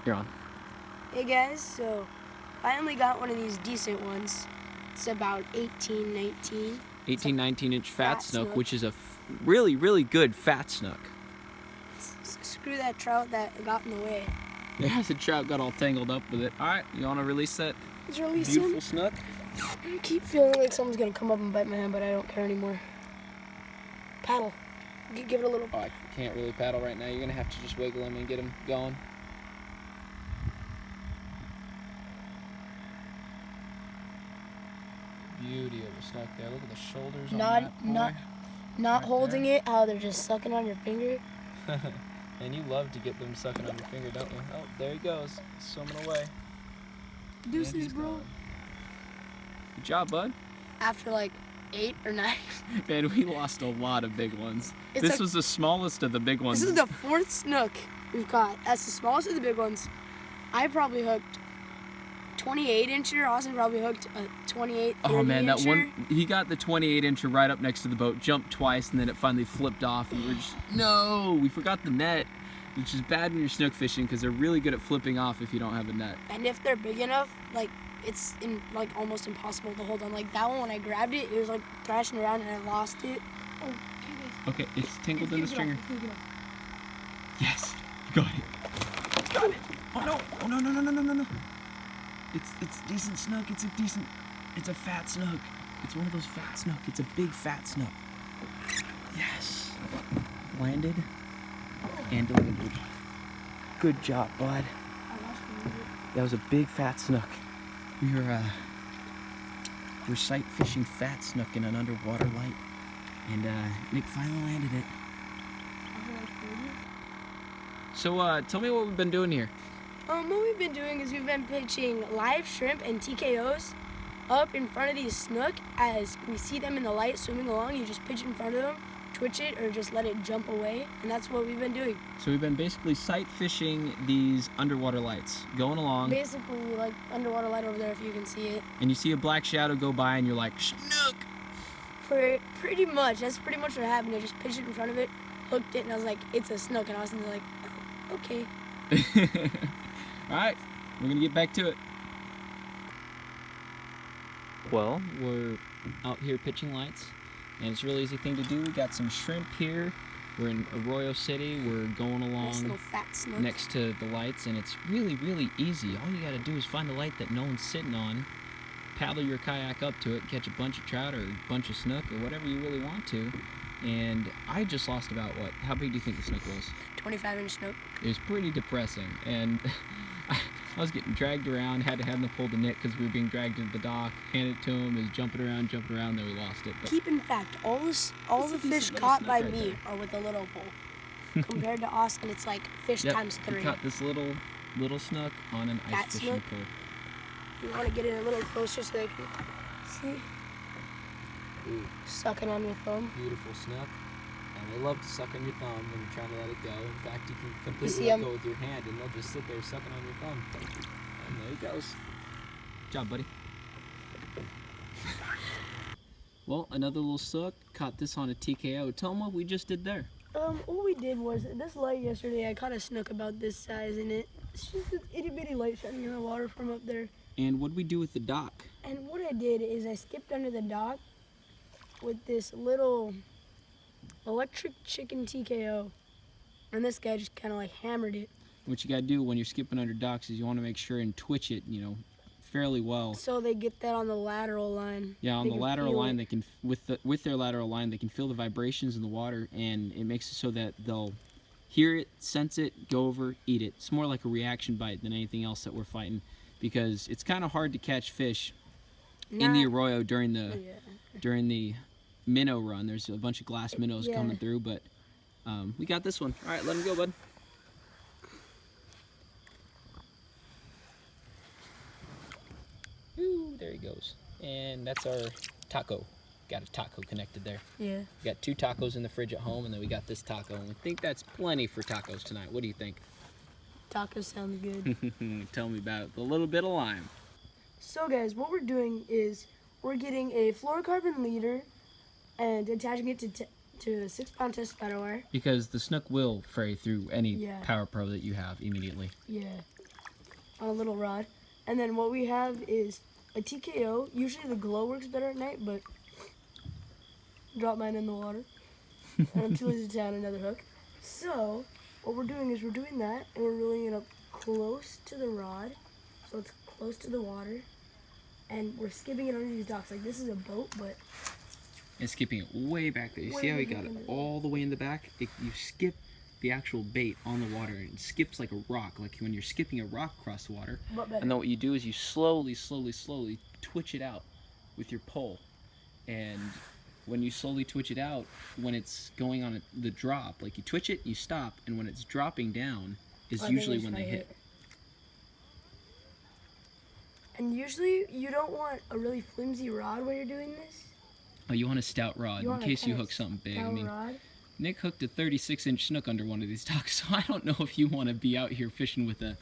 You're on. Hey guys, so finally got one of these decent ones. It's about 18, 19. 18, 19-inch fat snook, snook. which is a really, really good fat snook. Screw that trout that got in the way. Yeah, the trout got all tangled up with it. All right, you want to release that Let's release beautiful him. snook? I keep feeling like someone's gonna come up and bite my hand, but I don't care anymore. Paddle. Give it a little. Oh, I can't really paddle right now. You're gonna have to just wiggle him and get him going. Beauty of a snook there. Look at the shoulders on that. Not Right holding there. it. How they're just sucking on your finger. And you love to get them sucking on your finger, don't you? Oh, there he goes, swimming away. Deuces, bro. Gone. Good job, bud. After like 8 or 9. Man, we lost a lot of big ones. It's This like- was the smallest of the big ones. This is the 4th snook we've caught. That's the smallest of the big ones. I probably hooked 28-incher. Austin probably hooked a 28, 30-incher. Oh man, that one, he got the 28-incher right up next to the boat, jumped twice, and then it finally flipped off, and we were just, no, we forgot the net, which is bad when you're snook fishing, because they're really good at flipping off if you don't have a net. And if they're big enough, like, it's like almost impossible to hold on. Like that one, when I grabbed it, it was like thrashing around and I lost it. Oh, Okay, it's tangled in the stringer. Yes, you got it. You got it. Oh no, oh no, no, no, no, no, no, no. It's decent snook, it's a fat snook. It's one of those fat snook, it's a big fat snook. Yes, landed and delivered. Good job, bud. That was a big fat snook. We're sight fishing fat snook in an underwater light, and Nick finally landed it. So tell me what we've been doing here. What we've been doing is we've been pitching live shrimp and TKOs up in front of these snook. As we see them in the light swimming along, you just pitch in front of them, twitch it, or just let it jump away, and that's what we've been doing. So we've been basically sight fishing these underwater lights, going along. Basically, like underwater light over there, if you can see it. And you see a black shadow go by, and you're like, Snook! Pretty much, that's pretty much what happened. I just pitched it in front of it, hooked it, and I was like, it's a snook, and Austin's like, oh, okay. All right, we're gonna get back to it. Well, we're out here pitching lights, and it's a really easy thing to do. We got some shrimp here. We're in Arroyo City. We're going Nice along little fat snook. next to the lights, and it's really, really easy. All you gotta do is find a light that no one's sitting on, paddle your kayak up to it, catch a bunch of trout or a bunch of snook or whatever you really want to. And I just lost about, what, how big do you think the snook was? 25-inch snook. It was pretty depressing, and I was getting dragged around, had to have them pull the net because we were being dragged into the dock, hand it to him, it was jumping around, then we lost it. But Keep in fact, all the fish caught by me are with a little pole. Compared to Austin, it's like fish times 3. He caught this little snook on an Fat ice fishing snook? pole. You want to get it a little closer so they can see. Ooh, Sucking on your thumb. beautiful snook. And they love to suck on your thumb when you're trying to let it go. In fact, you can see completely let 'em? go with your hand, and they'll just sit there sucking on your thumb. And there he goes. Good job, buddy. Well, another little snook. Caught this on a TKO. Tell them what we just did there. What we did was, this light yesterday, I caught a snook about this size in it. It's just an itty bitty light shining in the water from up there. And what did we do with the dock? And what I did is I skipped under the dock with this little electric chicken TKO. And this guy just kind of like hammered it. What you gotta do when you're skipping under docks is you want to make sure and twitch it, fairly well. So they get that on the lateral line. Yeah, on They the can lateral feel line, it. they can with their lateral line, they can feel the vibrations in the water, and it makes it so that they'll hear it, sense it, go over, eat it. It's more like a reaction bite than anything else that we're fighting, because it's kind of hard to catch fish in the arroyo during the minnow run. There's a bunch of glass minnows coming through, but we got this one. All right, let him go, bud. Ooh, there he goes. And that's our taco. Got a taco connected there. Yeah. We got 2 tacos in the fridge at home, and then we got this taco, and we think that's plenty for tacos tonight. What do you think? Taco sounds good. Tell me about it. A little bit of lime. So guys, what we're doing is we're getting a fluorocarbon leader and attaching it to a 6-pound test spider wire. Because the snook will fray through any Yeah. Power Pro that you have immediately. Yeah. on a little rod. And then what we have is a TKO. Usually the glow works better at night, but drop mine in the water. And I'm too lazy to tie on another hook. So what we're doing is we're doing that, and we're reeling it up close to the rod, so it's close to the water. And we're skipping it under these docks. Like this is a boat, but And skipping it way back there. You Way see how he back got it in there. all the way in the back? You skip the actual bait on the water, and it skips like a rock, like when you're skipping a rock across the water. but better. And then what you do is you slowly twitch it out with your pole. And when you slowly twitch it out, when it's going on the drop, like you twitch it, you stop, and when it's dropping down is I think usually it's when they right hit. And usually you don't want a really flimsy rod when you're doing this. Oh, you want a stout rod You in want a case you kinda hook something big. I stout mean, rod. Nick hooked a 36-inch snook under one of these docks, so I don't know if you want to be out here fishing with a,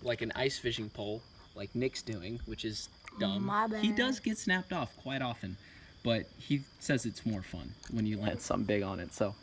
like an ice fishing pole, like Nick's doing, which is dumb. My He bad. does get snapped off quite often, but he says it's more fun when you land something big on it, so